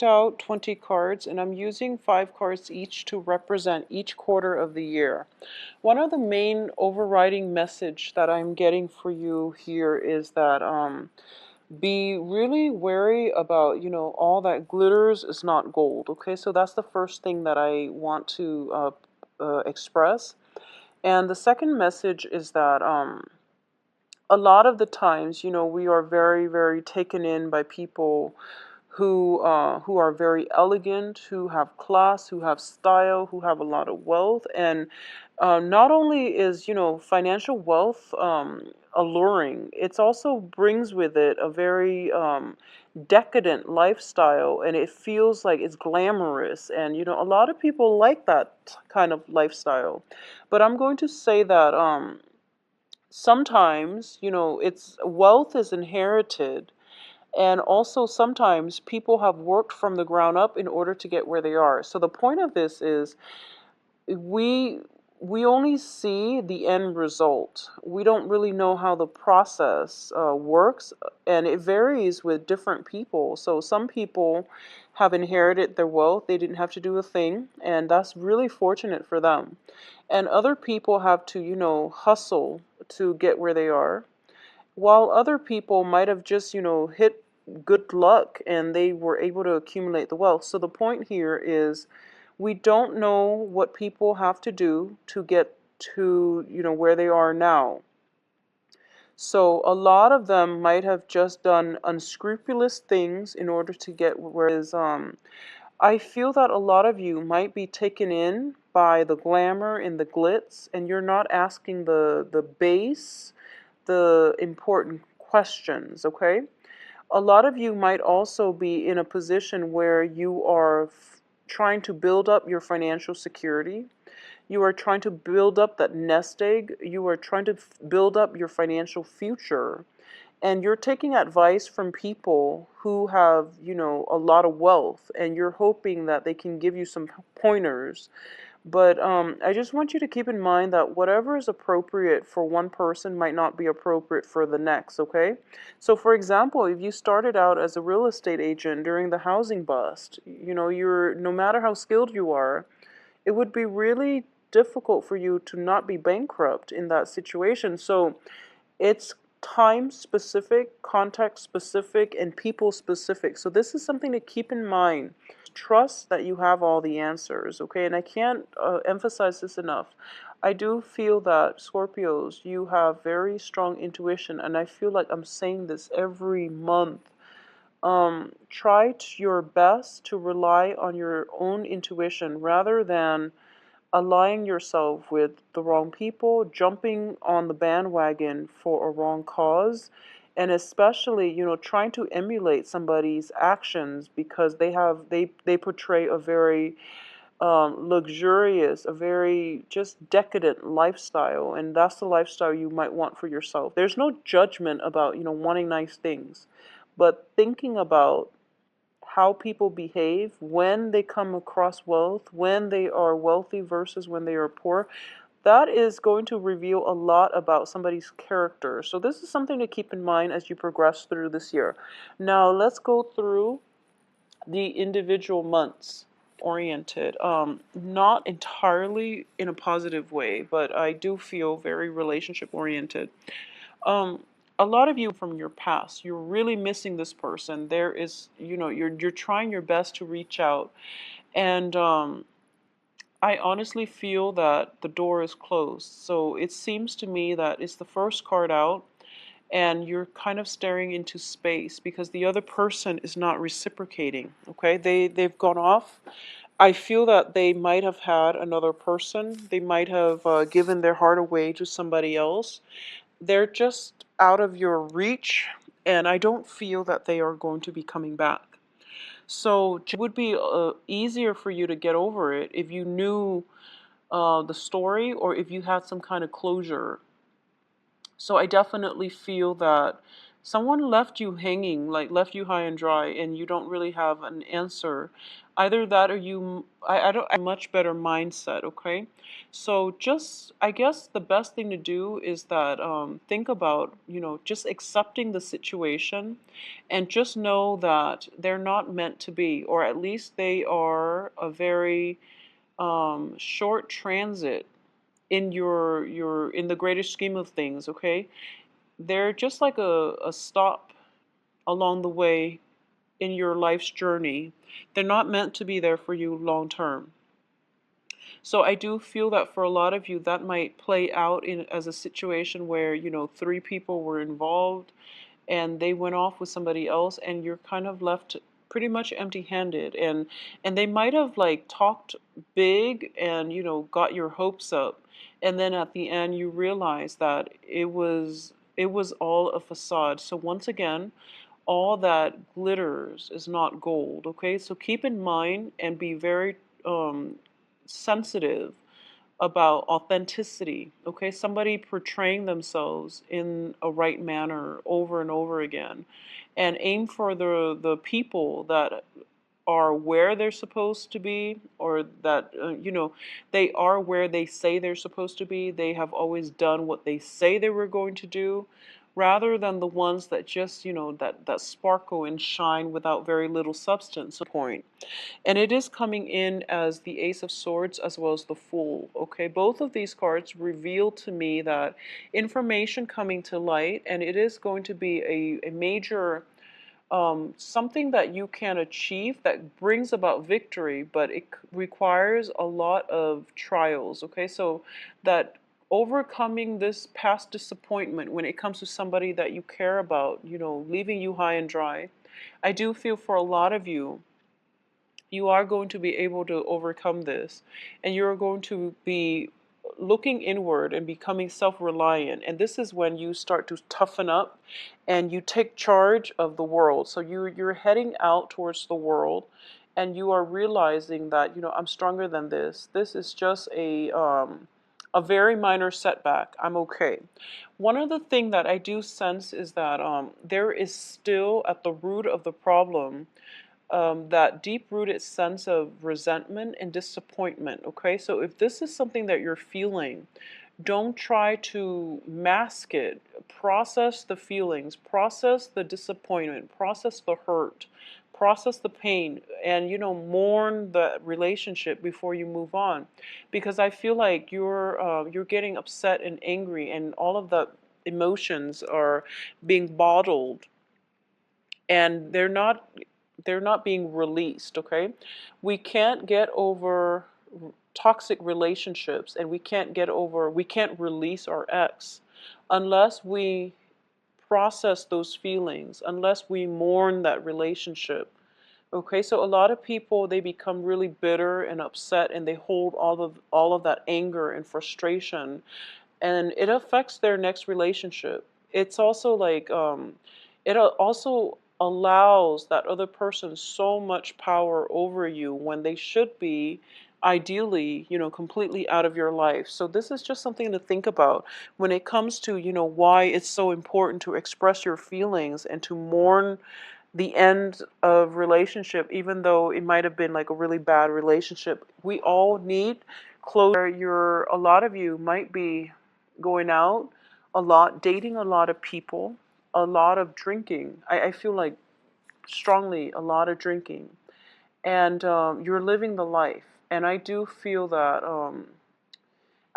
out 20 cards, and I'm using 5 cards each to represent each quarter of the year. One of the main overriding message that I'm getting for you here is that be really wary about, all that glitters is not gold. Okay, so that's the first thing that I want to express. And the second message is that a lot of the times, we are very, very taken in by people who are very elegant, who have class, who have style, who have a lot of wealth, and not only is financial wealth alluring, it also brings with it a very decadent lifestyle, and it feels like it's glamorous, and a lot of people like that kind of lifestyle. But I'm going to say that sometimes it's wealth is inherited, and also sometimes people have worked from the ground up in order to get where they are. So the point of this is we we only see the end result. We don't really know how the process works, and it varies with different people. So some people have inherited their wealth, they didn't have to do a thing, and that's really fortunate for them. And other people have to, hustle to get where they are, while other people might have just, hit good luck and they were able to accumulate the wealth. So the point here is we don't know what people have to do to get to, where they are now. So a lot of them might have just done unscrupulous things in order to get where is I feel that a lot of you might be taken in by the glamour and the glitz, and you're not asking the base, the important questions, okay? A lot of you might also be in a position where you are trying to build up your financial security. You are trying to build up that nest egg. You are trying to build up your financial future. And you're taking advice from people who have, a lot of wealth, and you're hoping that they can give you some pointers. But I just want you to keep in mind that whatever is appropriate for one person might not be appropriate for the next, okay? So for example, if you started out as a real estate agent during the housing bust, you're no matter how skilled you are, it would be really difficult for you to not be bankrupt in that situation. So it's time specific, context specific, and people specific. So this is something to keep in mind. Trust that you have all the answers, okay? And I can't emphasize this enough. I do feel that Scorpios, you have very strong intuition, and I feel like I'm saying this every month. Try your best to rely on your own intuition rather than aligning yourself with the wrong people, jumping on the bandwagon for a wrong cause, and especially, trying to emulate somebody's actions because they portray a very luxurious, a very just decadent lifestyle, and that's the lifestyle you might want for yourself. There's no judgment about, wanting nice things, but thinking about how people behave when they come across wealth, when they are wealthy versus when they are poor, that is going to reveal a lot about somebody's character. So this is something to keep in mind as you progress through this year. Now let's go through the individual months oriented. Not entirely in a positive way, but I do feel very relationship oriented. Um, a lot of you from your past, you're really missing this person. There is, you're trying your best to reach out, and I honestly feel that the door is closed. So it seems to me that it's the first card out, and you're kind of staring into space because the other person is not reciprocating. Okay, they've gone off. I feel that they might have had another person. They might have given their heart away to somebody else. They're just out of your reach, and I don't feel that they are going to be coming back. So it would be easier for you to get over it if you knew the story or if you had some kind of closure. So I definitely feel that Someone left you hanging, like left you high and dry, and you don't really have an answer. Either that or I don't, a much better mindset, okay? So just, I guess the best thing to do is that think about, just accepting the situation and just know that they're not meant to be, or at least they are a very short transit in in the greater scheme of things, okay? They're just like a stop along the way in your life's journey. They're not meant to be there for you long term. So I do feel that for a lot of you, that might play out in as a situation where, three people were involved and they went off with somebody else, and you're kind of left pretty much empty-handed, and they might have like talked big and got your hopes up, and then at the end you realize that it was all a facade. So once again, all that glitters is not gold, okay? So keep in mind and be very um sensitive about authenticity, okay? Somebody portraying themselves in a right manner over and over again. And aim for the people that are where they're supposed to be, or that, they are where they say they're supposed to be. They have always done what they say they were going to do, rather than the ones that just, that sparkle and shine without very little substance point. And it is coming in as the Ace of Swords as well as the Fool. Okay, both of these cards reveal to me that information coming to light, and it is going to be a major something that you can achieve that brings about victory, but it requires a lot of trials. Okay, so that overcoming this past disappointment when it comes to somebody that you care about, leaving you high and dry. I do feel for a lot of you, you are going to be able to overcome this, and you're going to be looking inward and becoming self-reliant, and this is when you start to toughen up and you take charge of the world. So you're heading out towards the world, and you are realizing that, I'm stronger than this. This is just a very minor setback. I'm okay. One other thing that I do sense is that there is still at the root of the problem that deep rooted sense of resentment and disappointment. Okay, so if this is something that you're feeling, don't try to mask it. Process the feelings, process the disappointment, process the hurt, process the pain, and mourn the relationship before you move on, because I feel like you're getting upset and angry, and all of the emotions are being bottled, and they're not being released. Okay, we can't get over toxic relationships, and we can't release our ex unless we process those feelings, unless we mourn that relationship. Okay, so a lot of people, they become really bitter and upset, and they hold all of that anger and frustration, and it affects their next relationship. It's also like it also allows that other person so much power over you when they should be ideally, completely out of your life. So this is just something to think about when it comes to, why it's so important to express your feelings and to mourn the end of relationship, even though it might have been like a really bad relationship. We all need closure. A lot of you might be going out a lot, dating a lot of people, a lot of drinking. I feel like strongly a lot of drinking, and you're living the life. And I do feel that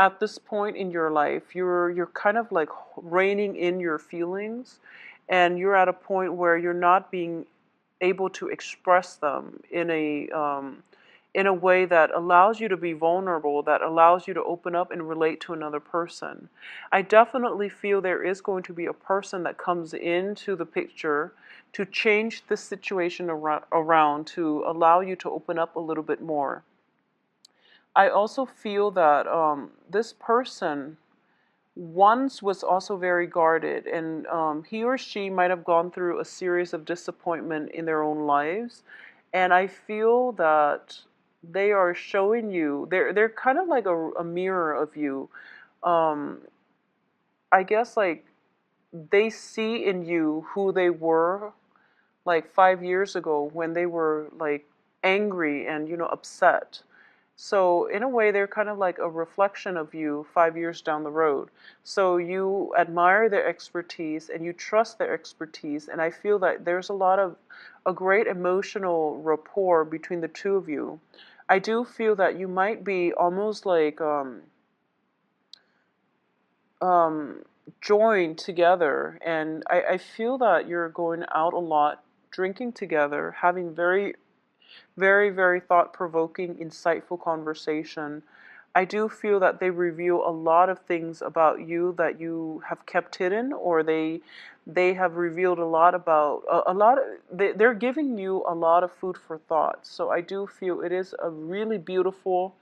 at this point in your life, you're kind of like reining in your feelings, and you're at a point where you're not being able to express them in a way that allows you to be vulnerable, that allows you to open up and relate to another person. I definitely feel there is going to be a person that comes into the picture to change the situation around, to allow you to open up a little bit more. I also feel that this person once was also very guarded, and he or she might have gone through a series of disappointment in their own lives, and I feel that they are showing you, they're kind of like a mirror of you. um, I guess like they see in you who they were like 5 years ago when they were like angry and, upset. So in a way, they're kind of like a reflection of you 5 years down the road. So you admire their expertise and you trust their expertise. And I feel that there's a great emotional rapport between the two of you. I do feel that you might be almost like um, joined together. And I feel that you're going out a lot, drinking together, having very, very, very thought-provoking, insightful conversation. I do feel that they reveal a lot of things about you that you have kept hidden, or they have revealed a lot about a lot of, they're giving you a lot of food for thought. So I do feel it is a really beautiful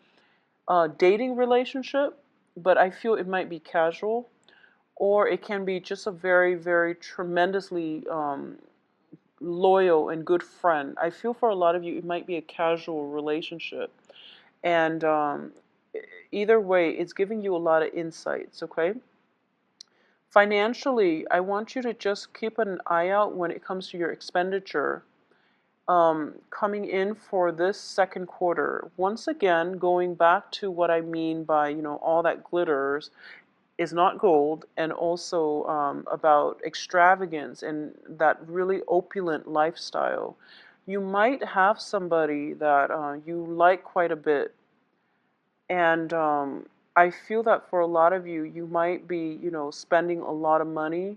dating relationship, but I feel it might be casual, or it can be just a very, very tremendously loyal and good friend. I feel for a lot of you, it might be a casual relationship. And either way, it's giving you a lot of insights, okay? Financially, I want you to just keep an eye out when it comes to your expenditure coming in for this second quarter. Once again, going back to what I mean by, all that glitters is not gold, and also about extravagance and that really opulent lifestyle. You might have somebody that you like quite a bit, and I feel that for a lot of you, you might be, spending a lot of money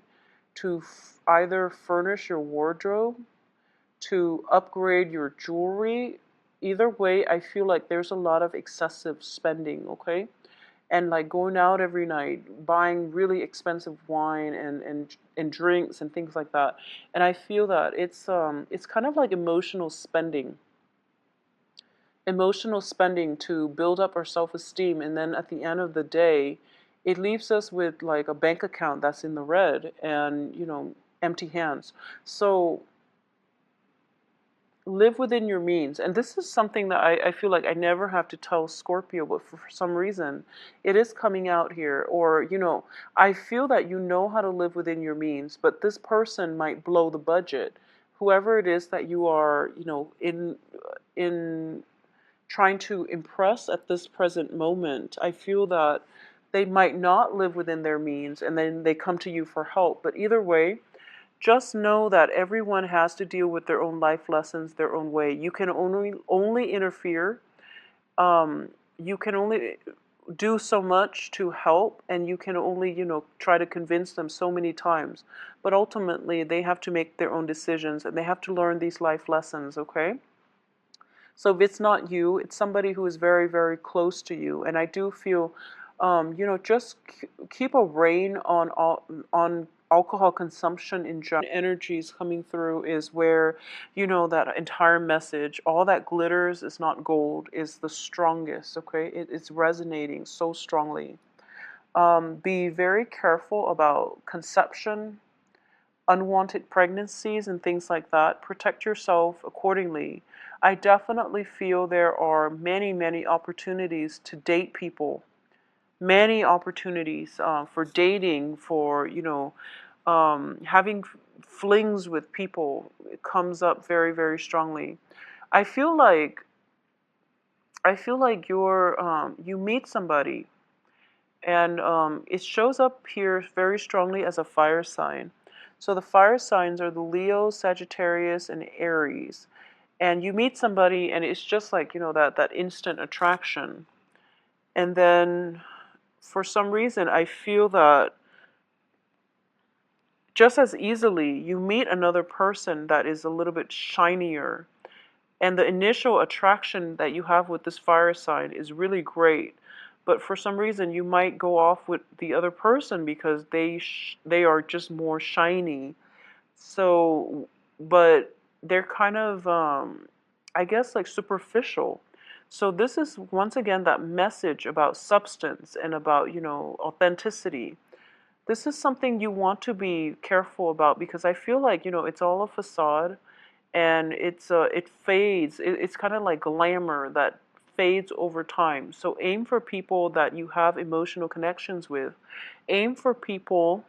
to either furnish your wardrobe, to upgrade your jewelry. Either way, I feel like there's a lot of excessive spending, okay? And like going out every night, buying really expensive wine and drinks and things like that. And I feel that it's kind of like emotional spending to build up our self-esteem, and then at the end of the day, it leaves us with like a bank account that's in the red and, empty hands. So live within your means. And this is something that I feel like I never have to tell Scorpio, but for some reason it is coming out here. Or, I feel that you know how to live within your means, but this person might blow the budget. Whoever it is that you are, in trying to impress at this present moment, I feel that they might not live within their means and then they come to you for help. But either way, just know that everyone has to deal with their own life lessons their own way. You can only interfere. You can only do so much to help, and you can only, try to convince them so many times. But ultimately, they have to make their own decisions, and they have to learn these life lessons, okay? So if it's not you, it's somebody who is very, very close to you. And I do feel, just keep a rein on alcohol consumption in general. Energies coming through is where, that entire message, all that glitters is not gold, is the strongest, okay? It's resonating so strongly. Be very careful about conception, unwanted pregnancies and things like that. Protect yourself accordingly. I definitely feel there are many, many opportunities to date people. Many opportunities for dating, for, having flings with people. It comes up very, very strongly. I feel like you meet somebody, and it shows up here very strongly as a fire sign. So the fire signs are the Leo, Sagittarius, and Aries. And you meet somebody, and it's just like, that instant attraction. And then for some reason, I feel that just as easily, you meet another person that is a little bit shinier. And the initial attraction that you have with this fire sign is really great. But for some reason, you might go off with the other person because they are just more shiny. So, but they're kind of, I guess, like superficial. So this is once again that message about substance and about, authenticity. This is something you want to be careful about, because I feel like, it's all a facade, and it fades. It's kind of like glamour that fades over time. So aim for people that you have emotional connections with. Aim for people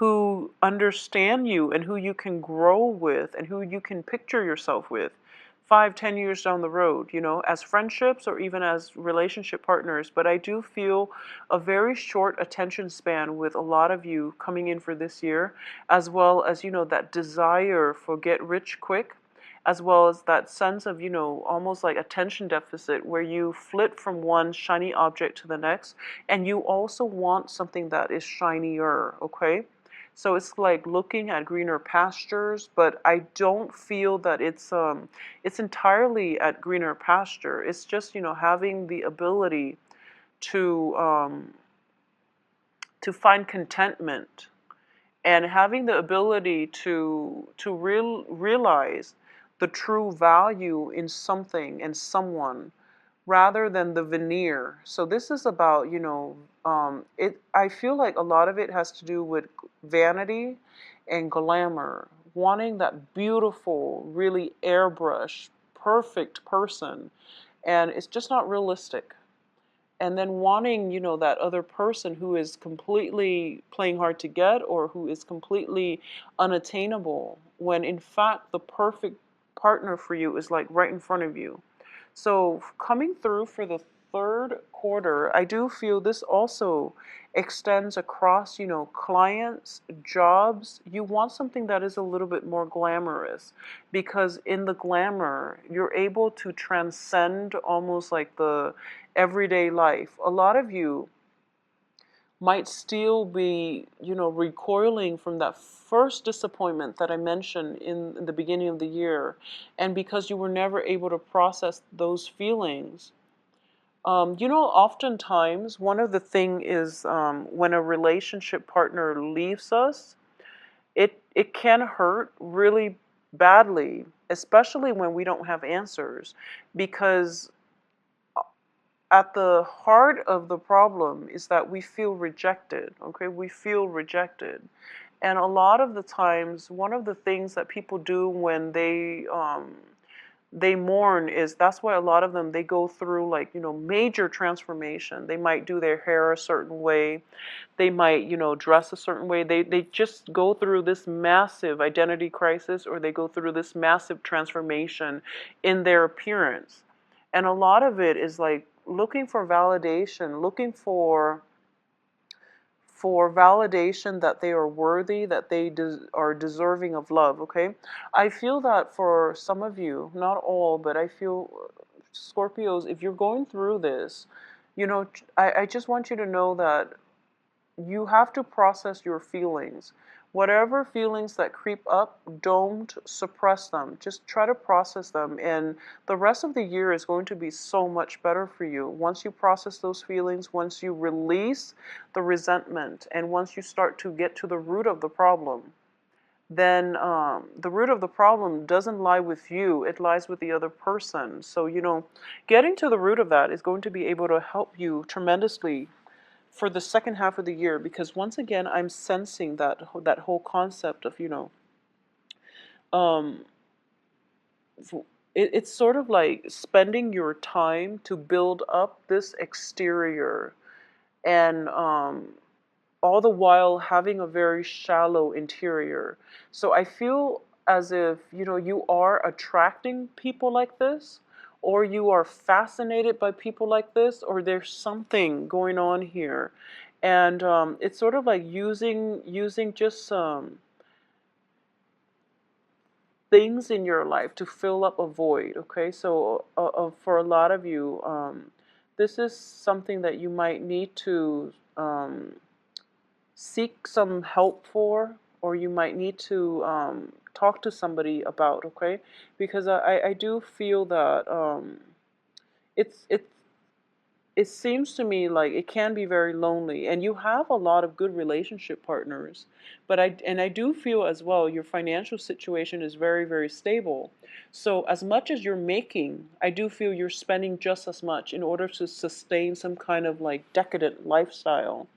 who understand you and who you can grow with and who you can picture yourself with 5, 10 years down the road, as friendships or even as relationship partners. But I do feel a very short attention span with a lot of you coming in for this year, as well as, that desire for get rich quick, as well as that sense of, almost like attention deficit where you flit from one shiny object to the next, and you also want something that is shinier, okay? So it's like looking at greener pastures, but I don't feel that it's entirely at greener pasture. It's just, having the ability to um, to find contentment and having the ability to realize the true value in something and someone rather than the veneer. So this is about, it. I feel like a lot of it has to do with vanity and glamour, wanting that beautiful, really airbrush, perfect person, and it's just not realistic. And then wanting, that other person who is completely playing hard to get or who is completely unattainable, when in fact the perfect partner for you is like right in front of you. So coming through for the third quarter, I do feel this also extends across, clients, jobs. You want something that is a little bit more glamorous, because in the glamour, you're able to transcend almost like the everyday life. A lot of you might still be, recoiling from that first disappointment that I mentioned in the beginning of the year. And because you were never able to process those feelings, oftentimes one of the thing is when a relationship partner leaves us, it can hurt really badly, especially when we don't have answers, because at the heart of the problem is that we feel rejected, okay? We feel rejected. And a lot of the times, one of the things that people do when they mourn is, that's why a lot of them, they go through like, major transformation. They might do their hair a certain way. They might, dress a certain way. They just go through this massive identity crisis, or they go through this massive transformation in their appearance. And a lot of it is like looking for validation, looking for validation that they are worthy, that they are deserving of love, okay? I feel that for some of you, not all, but I feel Scorpios, if you're going through this, I just want you to know that you have to process your feelings. Whatever feelings that creep up, don't suppress them. Just try to process them. And the rest of the year is going to be so much better for you. Once you process those feelings, once you release the resentment, and once you start to get to the root of the problem, then the root of the problem doesn't lie with you, it lies with the other person. So, getting to the root of that is going to be able to help you tremendously for the second half of the year, because once again I'm sensing that whole concept of um it's sort of like spending your time to build up this exterior, and all the while having a very shallow interior. So I feel as if, you are attracting people like this, or you are fascinated by people like this, or there's something going on here. And it's sort of like using just things in your life to fill up a void, okay? So for a lot of you, this is something that you might need to seek some help for, or you might need to talk to somebody about, okay? Because I do feel that it's it seems to me like it can be very lonely, and you have a lot of good relationship partners, but I do feel as well your financial situation is very, very stable. So as much as you're making, I do feel you're spending just as much in order to sustain some kind of like decadent lifestyle.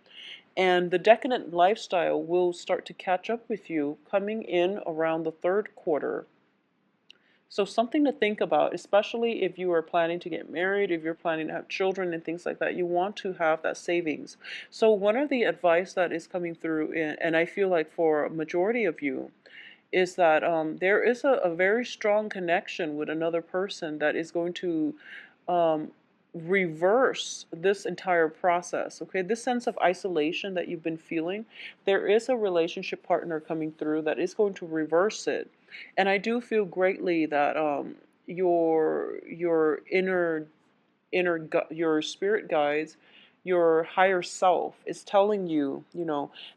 And the decadent lifestyle will start to catch up with you coming in around the third quarter. So something to think about, especially if you are planning to get married, if you're planning to have children and things like that, you want to have that savings. So one of the advice that is coming through, and I feel like for a majority of you, is that there is a very strong connection with another person that is going to um, reverse this entire process. Okay, this sense of isolation that you've been feeling, there is a relationship partner coming through that is going to reverse it. And I do feel greatly that your your spirit guides, your higher self is telling you,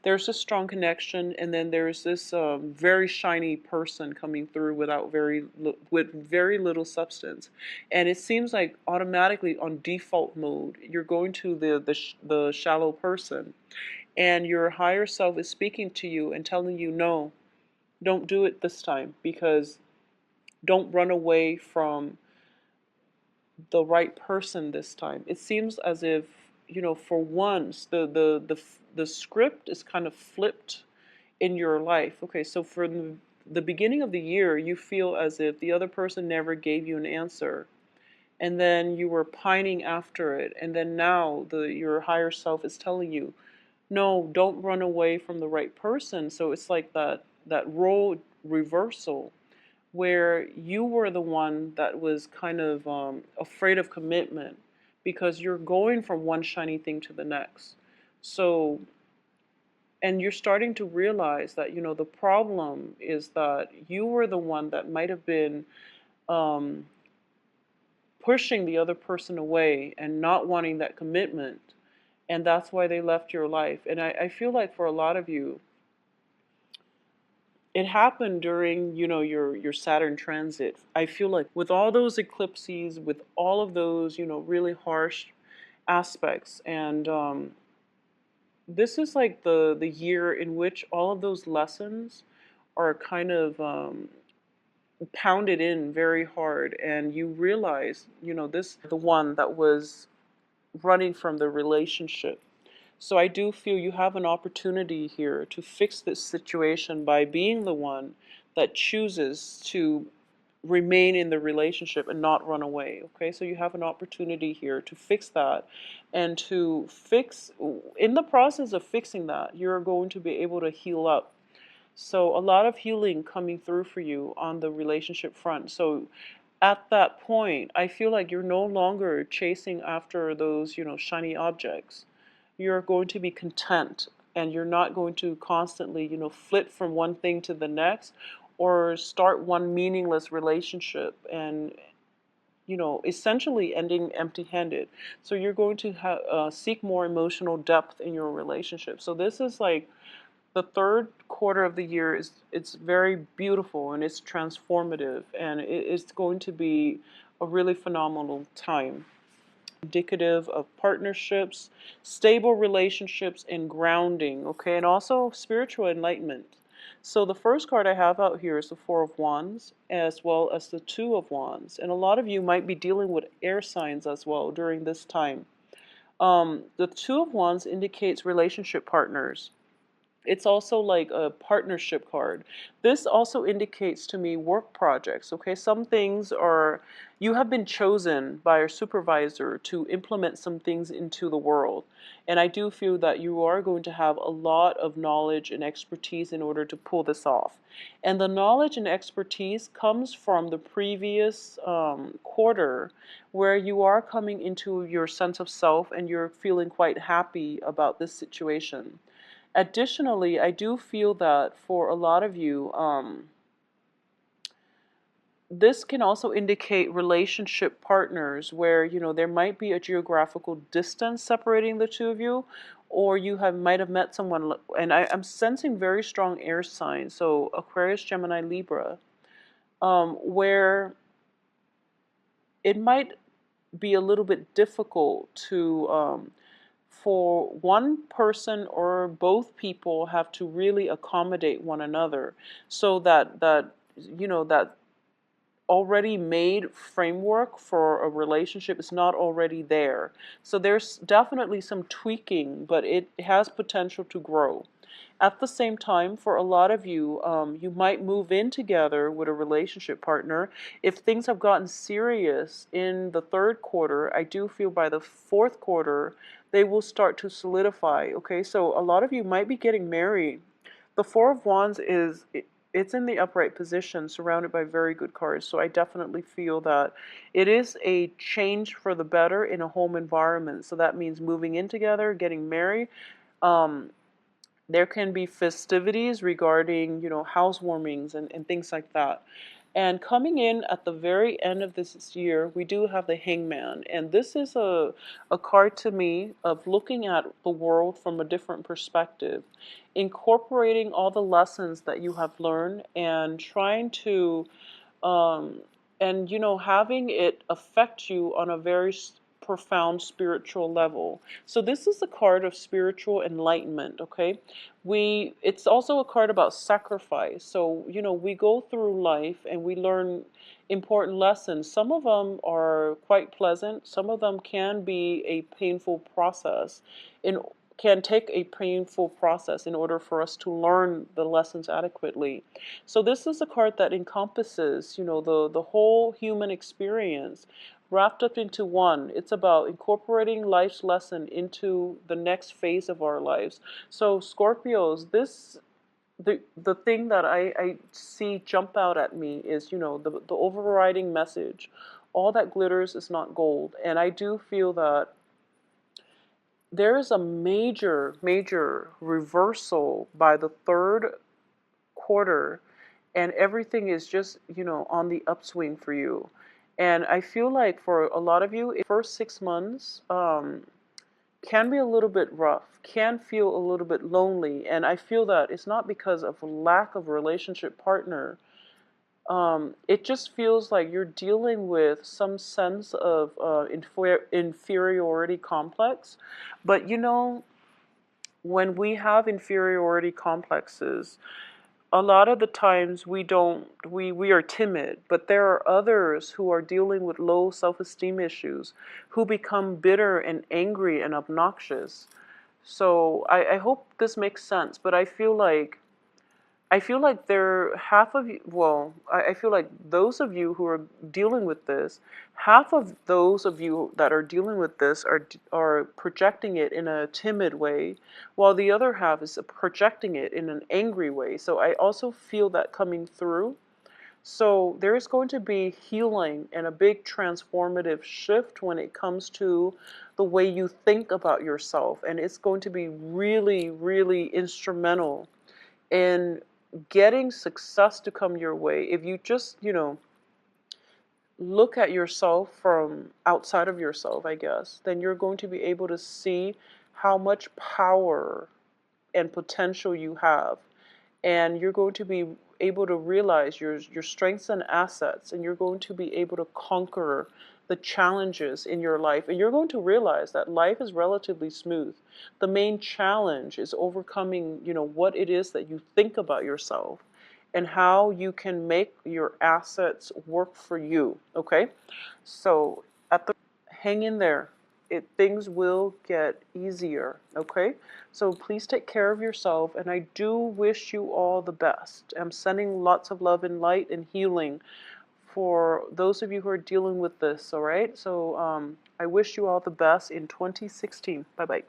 there's a strong connection, and then there's this very shiny person coming through with very little substance, and it seems like automatically on default mode you're going to the shallow person, and your higher self is speaking to you and telling you, no, don't do it this time, because don't run away from the right person this time. It seems as if, for once, the script is kind of flipped in your life. Okay, so for the beginning of the year, you feel as if the other person never gave you an answer, and then you were pining after it, and then now your higher self is telling you, no, don't run away from the right person. So it's like that role reversal, where you were the one that was kind of afraid of commitment because you're going from one shiny thing to the next. So, and you're starting to realize that, the problem is that you were the one that might have been um, pushing the other person away and not wanting that commitment. And that's why they left your life. And I feel like for a lot of you, it happened during, your Saturn transit. I feel like with all those eclipses, with all of those, really harsh aspects, and this is like the year in which all of those lessons are kind of pounded in very hard, and you realize, this the one that was running from the relationship. So I do feel you have an opportunity here to fix this situation by being the one that chooses to remain in the relationship and not run away. Okay, so you have an opportunity here to fix that, and in the process of fixing that, you're going to be able to heal up. So a lot of healing coming through for you on the relationship front. So at that point, I feel like you're no longer chasing after those, shiny objects. You're going to be content, and you're not going to constantly, flit from one thing to the next, or start one meaningless relationship and, essentially ending empty-handed. So you're going to seek more emotional depth in your relationship. So this is like the third quarter of the year it's very beautiful, and it's transformative, and it's going to be a really phenomenal time, indicative of partnerships, stable relationships, and grounding. Okay, and also spiritual enlightenment. So the first card I have out here is the Four of Wands, as well as the Two of Wands, and a lot of you might be dealing with air signs as well during this time. The Two of Wands indicates relationship partners. It's also like a partnership card. This also indicates to me work projects. Okay, some things are, you have been chosen by your supervisor to implement some things into the world. And I do feel that you are going to have a lot of knowledge and expertise in order to pull this off. And the knowledge and expertise comes from the previous quarter, where you are coming into your sense of self and you're feeling quite happy about this situation. Additionally, I do feel that for a lot of you, this can also indicate relationship partners where, there might be a geographical distance separating the two of you, or you might have met someone, and I'm sensing very strong air signs, so Aquarius, Gemini, Libra, where it might be a little bit difficult to for one person or both people have to really accommodate one another, so that already made framework for a relationship is not already there. So there's definitely some tweaking, but it has potential to grow. At the same time, for a lot of you, you might move in together with a relationship partner. If things have gotten serious in the third quarter, I do feel by the fourth quarter, they will start to solidify. Okay, so a lot of you might be getting married. The Four of Wands it's in the upright position, surrounded by very good cards. So I definitely feel that it is a change for the better in a home environment. So that means moving in together, getting married. Um, there can be festivities regarding, housewarmings and things like that. And coming in at the very end of this year, we do have the Hangman. And this is a card to me of looking at the world from a different perspective, incorporating all the lessons that you have learned and trying to um, and having it affect you on a very profound spiritual level. So this is a card of spiritual enlightenment. Okay, it's also a card about sacrifice. So we go through life and we learn important lessons. Some of them are quite pleasant, some of them can be a painful process, in can take a painful process in order for us to learn the lessons adequately. So this is a card that encompasses, the whole human experience wrapped up into one. It's about incorporating life's lesson into the next phase of our lives. So Scorpios, the thing that I see jump out at me is, the overriding message. All that glitters is not gold. And I do feel that there is a major, major reversal by the third quarter, and everything is just, on the upswing for you. And I feel like for a lot of you, the first 6 months can be a little bit rough, can feel a little bit lonely. And I feel that it's not because of a lack of a relationship partner. It just feels like you're dealing with some sense of inferiority complex. But when we have inferiority complexes, a lot of the times we are timid, but there are others who are dealing with low self-esteem issues who become bitter and angry and obnoxious. So I hope this makes sense, but I feel like there half of you, well, I feel like those of you who are dealing with this, half of those of you that are dealing with this are projecting it in a timid way, while the other half is projecting it in an angry way. So I also feel that coming through. So there is going to be healing and a big transformative shift when it comes to the way you think about yourself, and it's going to be really, really instrumental in getting success to come your way. If you just, look at yourself from outside of yourself, I guess, then you're going to be able to see how much power and potential you have. And you're going to be able to realize your strengths and assets, and you're going to be able to conquer the challenges in your life, and you're going to realize that life is relatively smooth. The main challenge is overcoming, what it is that you think about yourself and how you can make your assets work for you. Okay, so hang in there. Things will get easier. Okay, so please take care of yourself, and I do wish you all the best. I'm sending lots of love and light and healing for those of you who are dealing with this. All right, so I wish you all the best in 2016. Bye bye.